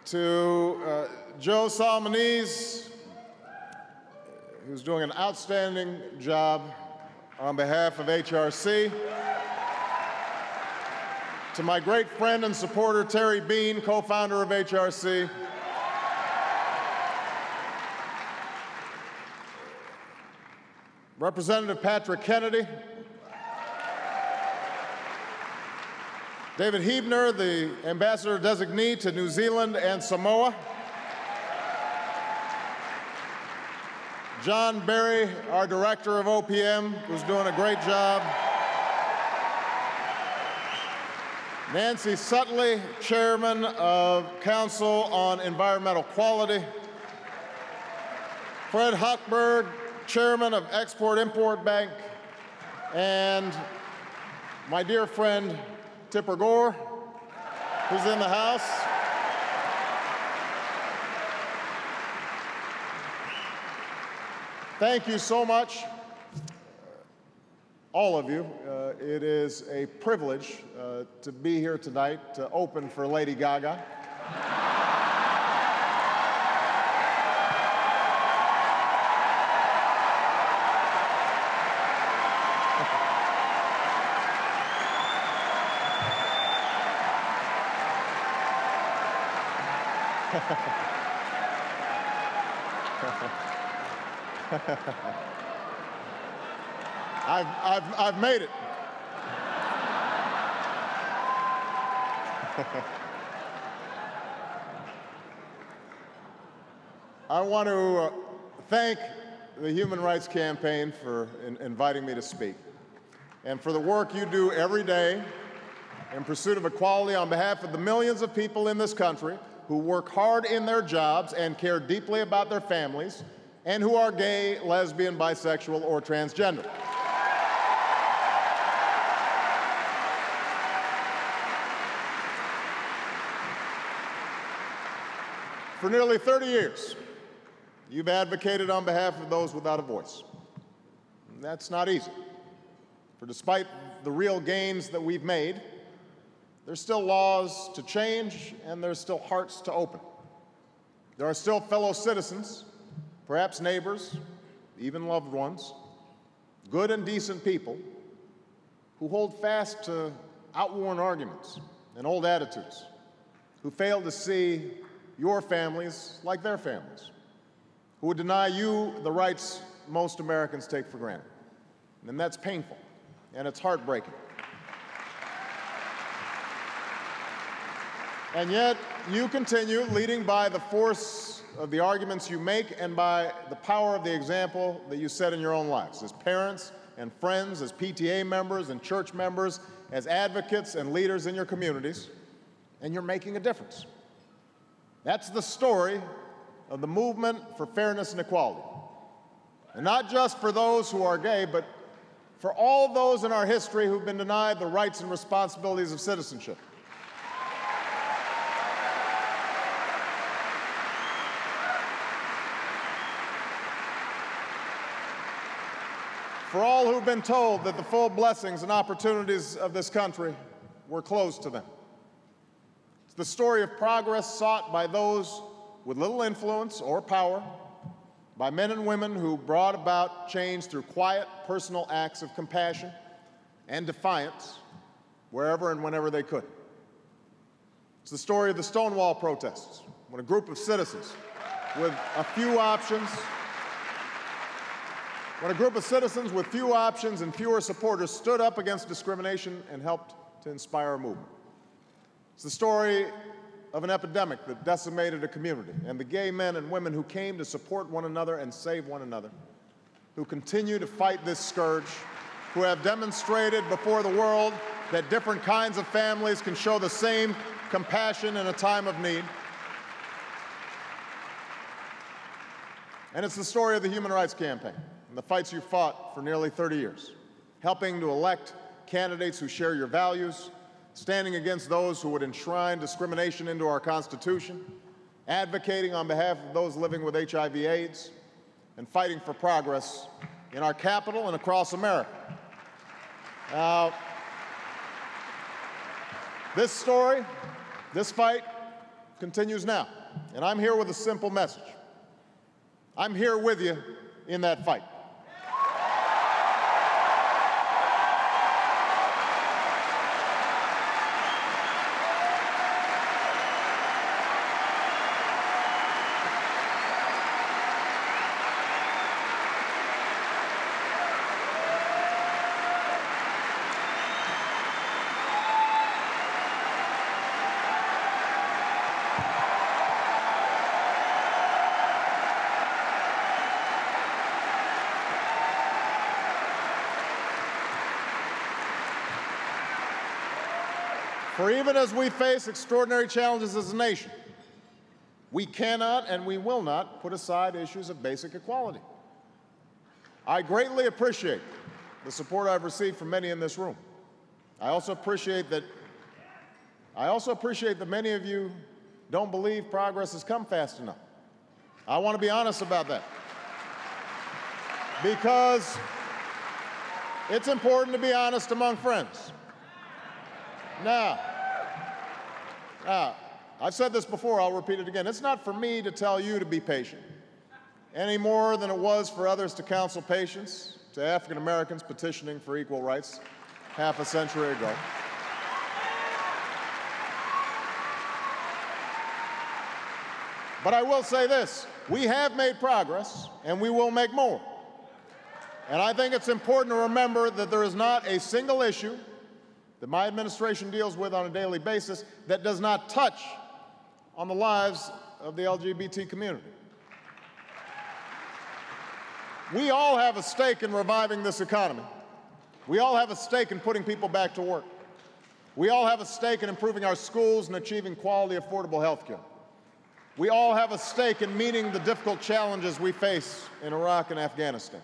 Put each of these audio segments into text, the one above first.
To Joe Salmonese, who's doing an outstanding job on behalf of HRC. To my great friend and supporter, Terry Bean, co-founder of HRC. Representative Patrick Kennedy. David Heebner, the ambassador-designee to New Zealand and Samoa. John Berry, our director of OPM, who's doing a great job. Nancy Sutley, chairman of Council on Environmental Quality. Fred Huckberg, chairman of Export-Import Bank. And my dear friend, Tipper Gore, who's in the House. Thank you so much, all of you. It is a privilege to be here tonight to open for Lady Gaga. I've made it. I want to thank the Human Rights Campaign for inviting me to speak, and for the work you do every day in pursuit of equality on behalf of the millions of people in this country who work hard in their jobs and care deeply about their families, and who are gay, lesbian, bisexual, or transgender. For nearly 30 years, you've advocated on behalf of those without a voice. And that's not easy, for despite the real gains that we've made, there's still laws to change, and there's still hearts to open. There are still fellow citizens, perhaps neighbors, even loved ones, good and decent people who hold fast to outworn arguments and old attitudes, who fail to see your families like their families, who would deny you the rights most Americans take for granted. And that's painful, and it's heartbreaking. And yet, you continue leading by the force of the arguments you make and by the power of the example that you set in your own lives, as parents and friends, as PTA members and church members, as advocates and leaders in your communities, and you're making a difference. That's the story of the movement for fairness and equality. And not just for those who are gay, but for all those in our history who've been denied the rights and responsibilities of citizenship. For all who've been told that the full blessings and opportunities of this country were closed to them. It's the story of progress sought by those with little influence or power, by men and women who brought about change through quiet, personal acts of compassion and defiance wherever and whenever they could. It's the story of the Stonewall protests, when a group of citizens with few options and fewer supporters stood up against discrimination and helped to inspire a movement. It's the story of an epidemic that decimated a community, and the gay men and women who came to support one another and save one another, who continue to fight this scourge, who have demonstrated before the world that different kinds of families can show the same compassion in a time of need. And it's the story of the Human Rights Campaign and the fights you fought for nearly 30 years, helping to elect candidates who share your values, standing against those who would enshrine discrimination into our Constitution, advocating on behalf of those living with HIV/AIDS, and fighting for progress in our capital and across America. Now, this story, this fight, continues now, and I'm here with a simple message. I'm here with you in that fight. For even as we face extraordinary challenges as a nation, we cannot and we will not put aside issues of basic equality. I greatly appreciate the support I've received from many in this room. I also appreciate that many of you don't believe progress has come fast enough. I want to be honest about that, because it's important to be honest among friends. Now, I've said this before, I'll repeat it again. It's not for me to tell you to be patient, any more than it was for others to counsel patience to African Americans petitioning for equal rights half a century ago. But I will say this, we have made progress, and we will make more. And I think it's important to remember that there is not a single issue that my administration deals with on a daily basis that does not touch on the lives of the LGBT community. We all have a stake in reviving this economy. We all have a stake in putting people back to work. We all have a stake in improving our schools and achieving quality, affordable health care. We all have a stake in meeting the difficult challenges we face in Iraq and Afghanistan.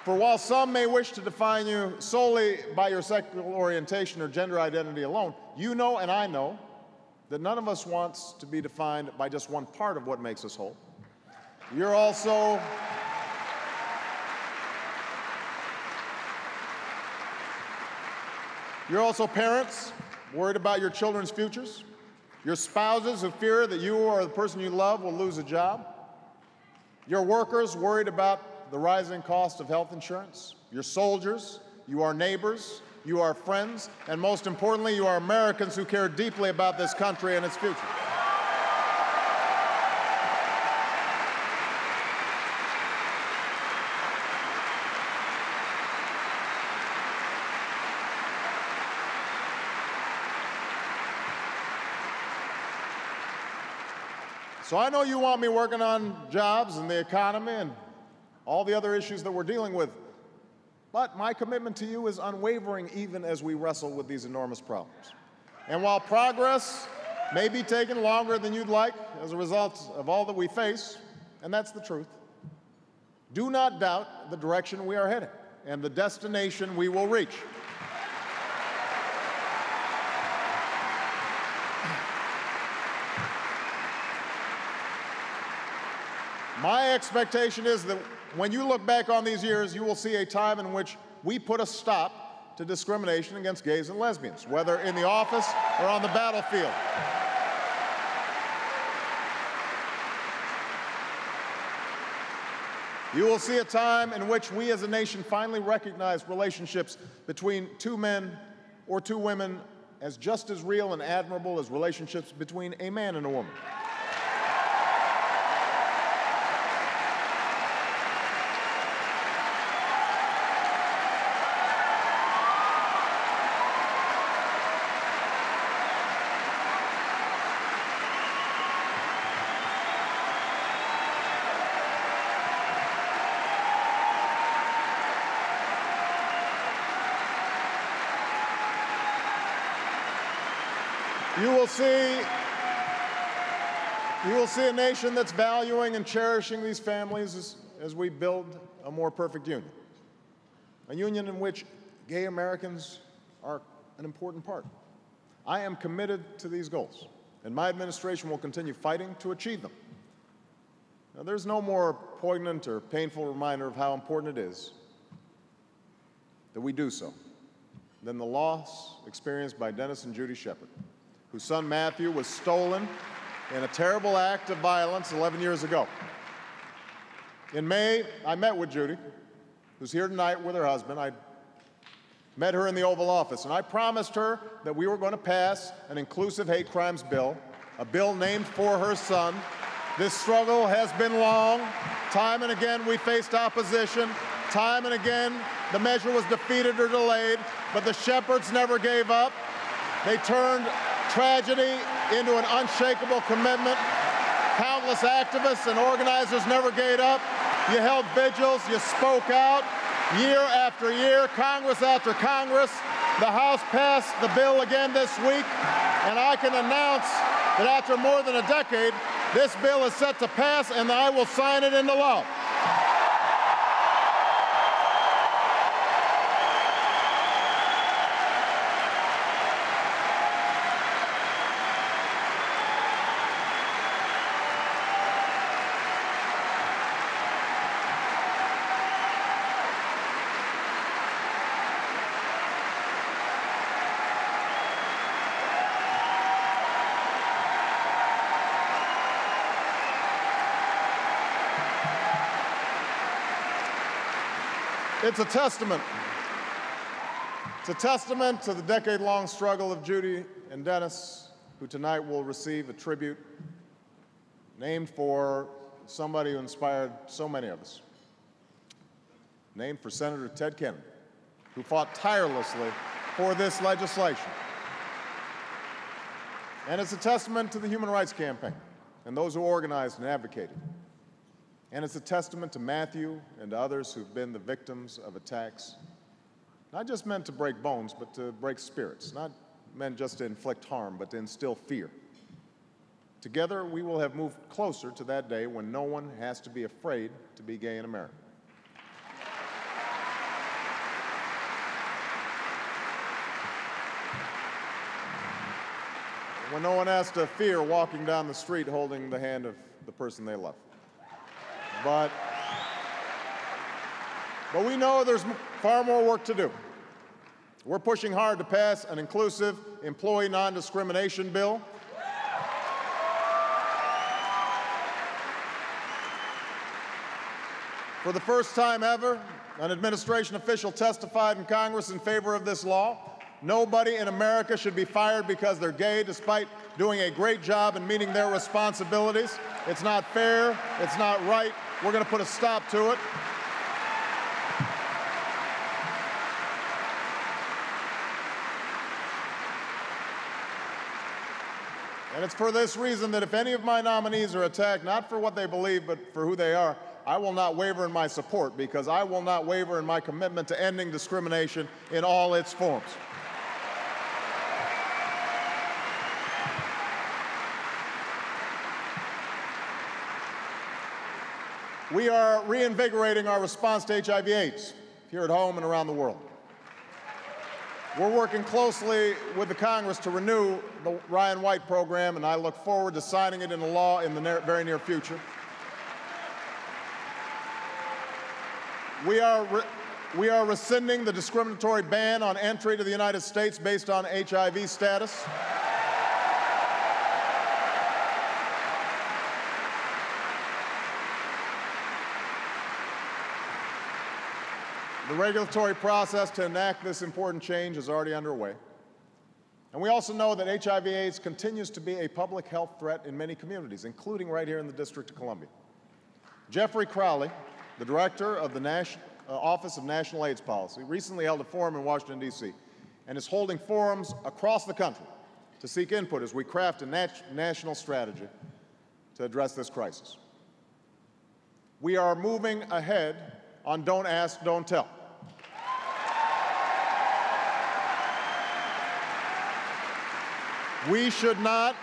For while some may wish to define you solely by your sexual orientation or gender identity alone, you know and I know that none of us wants to be defined by just one part of what makes us whole. You're also parents worried about your children's futures, your spouses who fear that you or the person you love will lose a job, your workers worried about the rising cost of health insurance, your soldiers, you are neighbors, you are friends, and most importantly, you are Americans who care deeply about this country and its future. So I know you want me working on jobs and the economy and all the other issues that we're dealing with, but my commitment to you is unwavering even as we wrestle with these enormous problems. And while progress may be taking longer than you'd like as a result of all that we face, and that's the truth, do not doubt the direction we are heading and the destination we will reach. My expectation is that when you look back on these years, you will see a time in which we put a stop to discrimination against gays and lesbians, whether in the office or on the battlefield. You will see a time in which we as a nation finally recognize relationships between two men or two women as just as real and admirable as relationships between a man and a woman. You will see a nation that's valuing and cherishing these families as we build a more perfect union. A union in which gay Americans are an important part. I am committed to these goals, and my administration will continue fighting to achieve them. Now, there's no more poignant or painful reminder of how important it is that we do so than the loss experienced by Dennis and Judy Shepard. whose son Matthew was stolen in a terrible act of violence 11 years ago. In May, I met with Judy, who's here tonight with her husband. I met her in the Oval Office, and I promised her that we were going to pass an inclusive hate crimes bill, a bill named for her son. This struggle has been long. Time and again, we faced opposition. Time and again, the measure was defeated or delayed, but the shepherds never gave up. They turned tragedy into an unshakable commitment. Countless activists and organizers never gave up. You held vigils, you spoke out. Year after year, Congress after Congress, the House passed the bill again this week, and I can announce that after more than a decade, this bill is set to pass, and I will sign it into law. It's a testament. It's a testament to the decade-long struggle of Judy and Dennis, who tonight will receive a tribute named for somebody who inspired so many of us, named for Senator Ted Kennedy, who fought tirelessly for this legislation. And it's a testament to the Human Rights Campaign and those who organized and advocated. And it's a testament to Matthew and to others who've been the victims of attacks, not just meant to break bones, but to break spirits, not meant just to inflict harm, but to instill fear. Together, we will have moved closer to that day when no one has to be afraid to be gay in America. When no one has to fear walking down the street holding the hand of the person they love. But we know there's far more work to do. We're pushing hard to pass an inclusive employee non-discrimination bill. For the first time ever, an administration official testified in Congress in favor of this law. Nobody in America should be fired because they're gay, despite doing a great job in meeting their responsibilities. It's not fair. It's not right. We're going to put a stop to it. And it's for this reason that if any of my nominees are attacked, not for what they believe, but for who they are, I will not waver in my support, because I will not waver in my commitment to ending discrimination in all its forms. We are reinvigorating our response to HIV/AIDS here at home and around the world. We're working closely with the Congress to renew the Ryan White program, and I look forward to signing it into law in the very near future. We are rescinding the discriminatory ban on entry to the United States based on HIV status. The regulatory process to enact this important change is already underway. And we also know that HIV/AIDS continues to be a public health threat in many communities, including right here in the District of Columbia. Jeffrey Crowley, the director of the Office of National AIDS Policy, recently held a forum in Washington, D.C., and is holding forums across the country to seek input as we craft a national strategy to address this crisis. We are moving ahead on Don't Ask, Don't Tell. We should not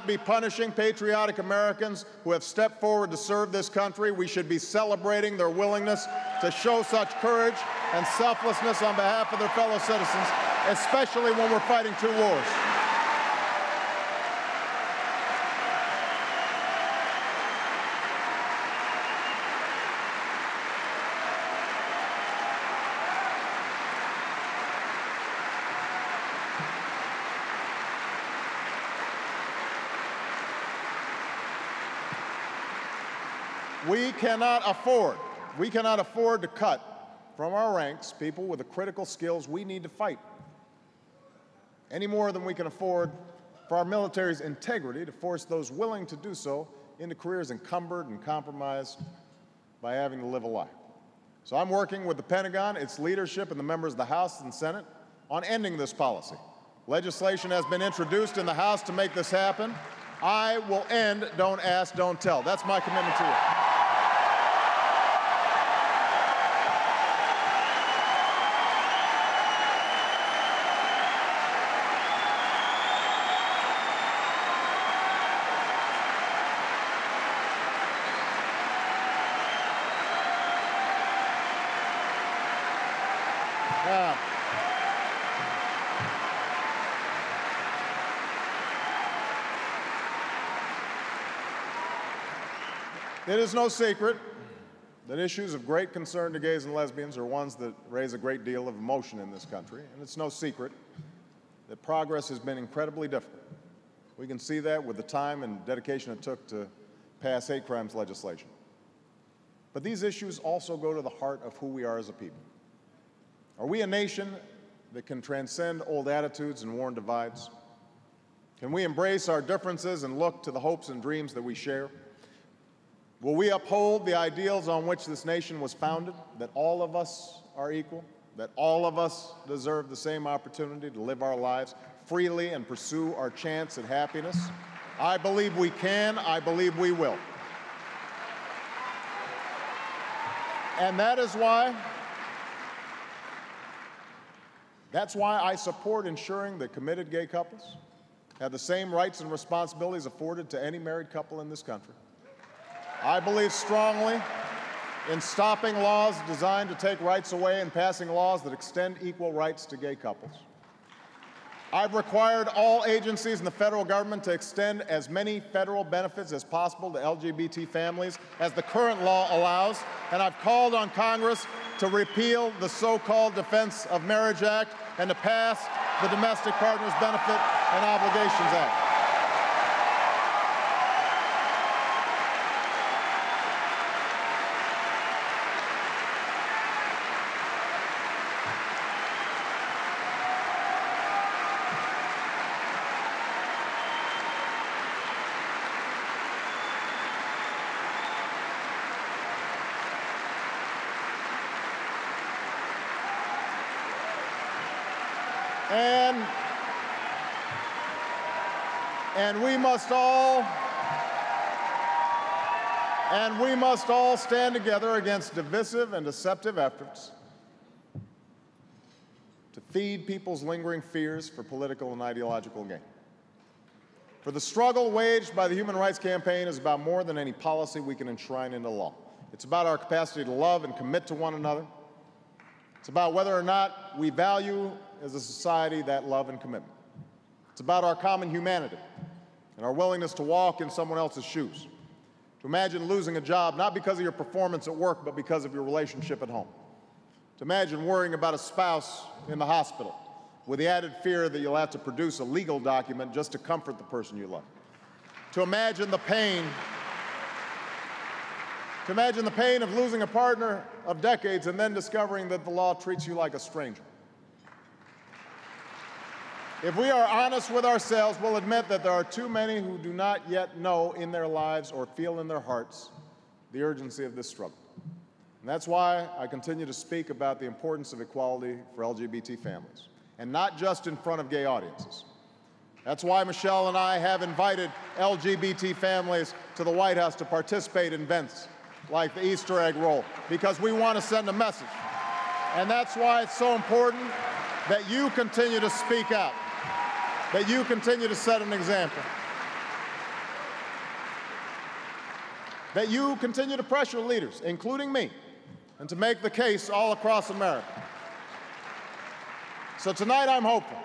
be punishing patriotic Americans who have stepped forward to serve this country. We should be celebrating their willingness to show such courage and selflessness on behalf of their fellow citizens, especially when we're fighting two wars. We cannot afford to cut from our ranks people with the critical skills we need to fight, any more than we can afford for our military's integrity to force those willing to do so into careers encumbered and compromised by having to live a lie. So I'm working with the Pentagon, its leadership, and the members of the House and Senate on ending this policy. Legislation has been introduced in the House to make this happen. I will end Don't Ask, Don't Tell. That's my commitment to you. It is no secret that issues of great concern to gays and lesbians are ones that raise a great deal of emotion in this country, and it's no secret that progress has been incredibly difficult. We can see that with the time and dedication it took to pass hate crimes legislation. But these issues also go to the heart of who we are as a people. Are we a nation that can transcend old attitudes and worn divides? Can we embrace our differences and look to the hopes and dreams that we share? Will we uphold the ideals on which this nation was founded, that all of us are equal, that all of us deserve the same opportunity to live our lives freely and pursue our chance at happiness? I believe we can. I believe we will. And that's why I support ensuring that committed gay couples have the same rights and responsibilities afforded to any married couple in this country. I believe strongly in stopping laws designed to take rights away and passing laws that extend equal rights to gay couples. I've required all agencies in the federal government to extend as many federal benefits as possible to LGBT families as the current law allows, and I've called on Congress to repeal the so-called Defense of Marriage Act and to pass the Domestic Partners Benefit and Obligations Act. And we must all stand together against divisive and deceptive efforts to feed people's lingering fears for political and ideological gain. For the struggle waged by the Human Rights Campaign is about more than any policy we can enshrine into law. It's about our capacity to love and commit to one another. It's about whether or not we value as a society that love and commitment. It's about our common humanity and our willingness to walk in someone else's shoes, to imagine losing a job not because of your performance at work, but because of your relationship at home, to imagine worrying about a spouse in the hospital with the added fear that you'll have to produce a legal document just to comfort the person you love, to imagine the pain of losing a partner of decades and then discovering that the law treats you like a stranger. If we are honest with ourselves, we'll admit that there are too many who do not yet know in their lives or feel in their hearts the urgency of this struggle. And that's why I continue to speak about the importance of equality for LGBT families, and not just in front of gay audiences. That's why Michelle and I have invited LGBT families to the White House to participate in events like the Easter egg roll, because we want to send a message. And that's why it's so important that you continue to speak out, that you continue to set an example, that you continue to pressure leaders, including me, and to make the case all across America. So tonight I'm hopeful,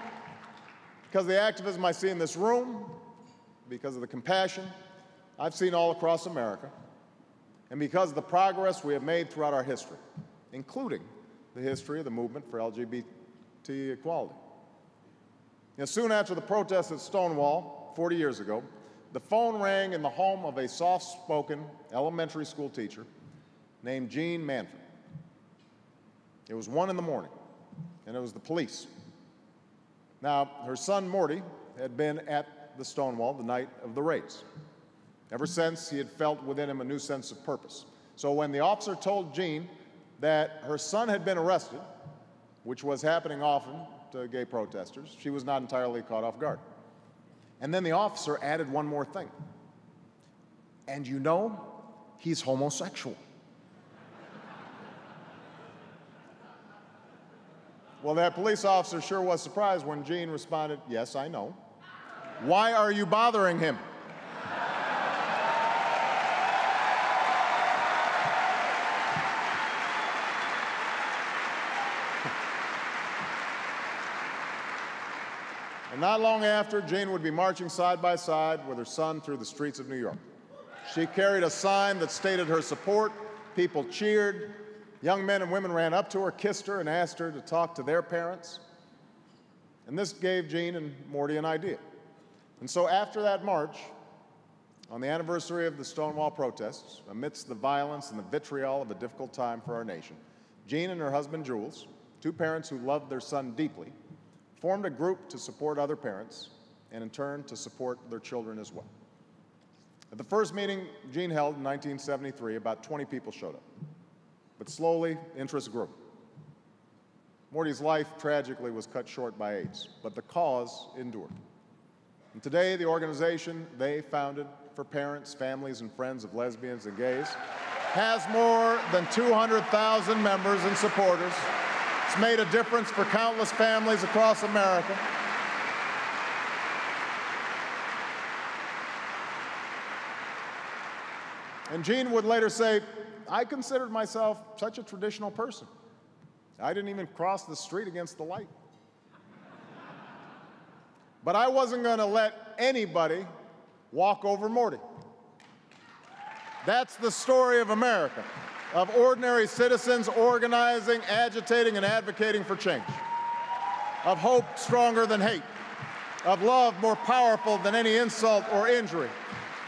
because of the activism I see in this room, because of the compassion I've seen all across America, and because of the progress we have made throughout our history, including the history of the movement for LGBT equality. Soon after the protests at Stonewall 40 years ago, the phone rang in the home of a soft-spoken elementary school teacher named Jean Manford. It was 1 in the morning, and it was the police. Now, her son Morty had been at the Stonewall the night of the raids. Ever since, he had felt within him a new sense of purpose. So when the officer told Jean that her son had been arrested, which was happening often to gay protesters, she was not entirely caught off guard. And then the officer added one more thing. And you know, he's homosexual. Well, that police officer sure was surprised when Jean responded, "Yes, I know. Why are you bothering him?" And not long after, Jean would be marching side by side with her son through the streets of New York. She carried a sign that stated her support. People cheered. Young men and women ran up to her, kissed her, and asked her to talk to their parents. And this gave Jean and Morty an idea. And so after that march, on the anniversary of the Stonewall protests, amidst the violence and the vitriol of a difficult time for our nation, Jean and her husband, Jules, two parents who loved their son deeply, formed a group to support other parents and, in turn, to support their children as well. At the first meeting Jean held in 1973, about 20 people showed up. But slowly, interest grew. Morty's life, tragically, was cut short by AIDS, but the cause endured. And today, the organization they founded for parents, families, and friends of lesbians and gays has more than 200,000 members and supporters. It's made a difference for countless families across America. And Jean would later say, "I considered myself such a traditional person. I didn't even cross the street against the light. But I wasn't going to let anybody walk over Morty." That's the story of America, of ordinary citizens organizing, agitating, and advocating for change, of hope stronger than hate, of love more powerful than any insult or injury,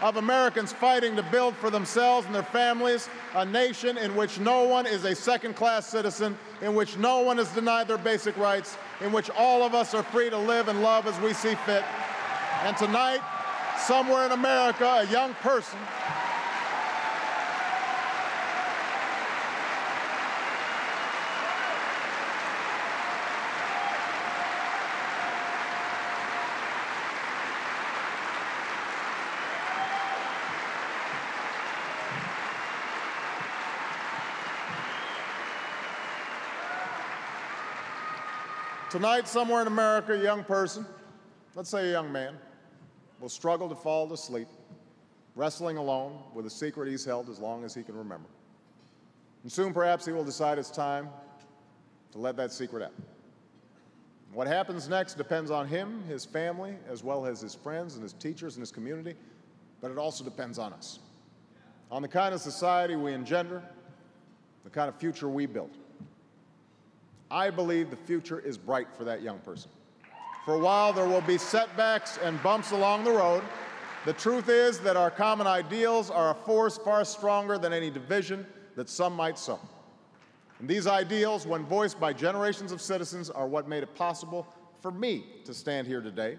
of Americans fighting to build for themselves and their families a nation in which no one is a second-class citizen, in which no one is denied their basic rights, in which all of us are free to live and love as we see fit. And tonight, somewhere in America, a young person Tonight, somewhere in America, a young person, let's say a young man, will struggle to fall to sleep, wrestling alone with a secret he's held as long as he can remember. And soon, perhaps, he will decide it's time to let that secret out. What happens next depends on him, his family, as well as his friends and his teachers and his community, but it also depends on us, on the kind of society we engender, the kind of future we build. I believe the future is bright for that young person. For a while, there will be setbacks and bumps along the road. The truth is that our common ideals are a force far stronger than any division that some might sow. And these ideals, when voiced by generations of citizens, are what made it possible for me to stand here today.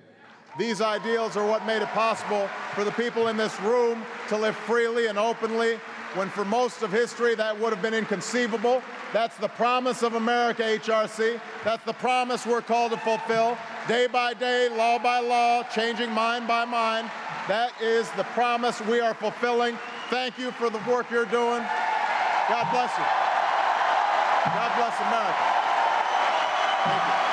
These ideals are what made it possible for the people in this room to live freely and openly, when for most of history that would have been inconceivable. That's the promise of America, HRC. That's the promise we're called to fulfill. Day by day, law by law, changing mind by mind. That is the promise we are fulfilling. Thank you for the work you're doing. God bless you. God bless America. Thank you.